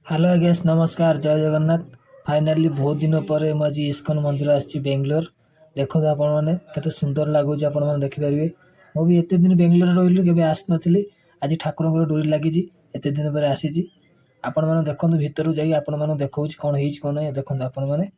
Hello आगेश नमस्कार जय Jagannath. Finally बहुत दिन पर आज इस्कन मंदिर आसी बेंगलोर। देखो आपण मैंने केते सुंदर लगुच आपण मैंने देखिपारे। मुझे एत दिन बेंगलोर रही के आसनी आज ठाकुर डोरी लगी एत दिन पर आसी। आपण मैंने देखो भितर जा देखा कौन कौन ना देखो आपण मैंने।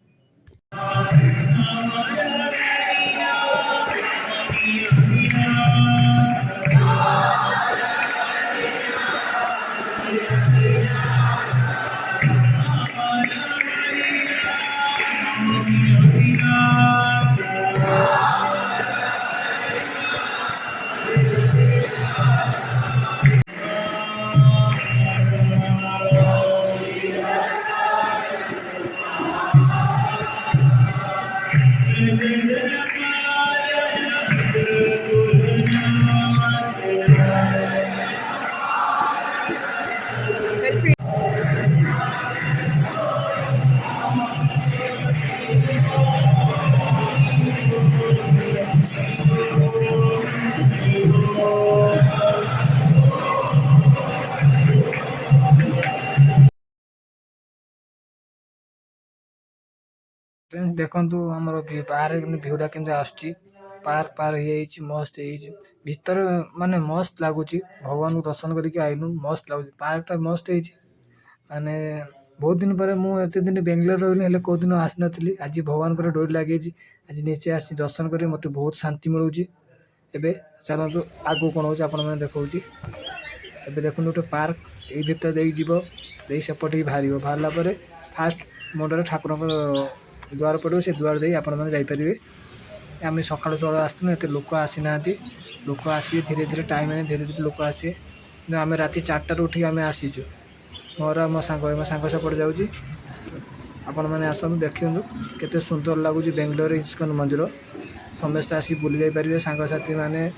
फ्रेंड्स देखंतु हमर बाहर भ्यूटा केमते आछी। पार्क पार हो मस्त भीतर माने मस्त लगुच। भगवान को दर्शन करके आइनु मस्त लगुच। पार्कटा मस्त माने बहुत दिन पर मुझे दिन बेंगलोर रही कौ दिन आसी नी। आज भगवान डोरी लगे आज निचे आसी दर्शन कर मत बहुत शांति मिलूँ। एबे चलतु आगू कौन हो देखा देखो गोटे पार्क ये भीतर दे सेपटे बाहर बाहर फास्ट मुंडे ठाकुर द्वार पड़ो से द्वार दे आपरे। आम सका आसतु एत लोक आसी ना लोक आसे धीरे धीरे टाइम धीरे धीरे लोक आसे। आम राति 4टार उठिक आम आसीचु मोर मो सांग सेपटे जाऊँगी। आपण मैंने आसतु देखु केते सुंदर लगुच बेंगलोर इस्कन मंदिर। समस्त आसी बुली जापर सांगसाथी मैंने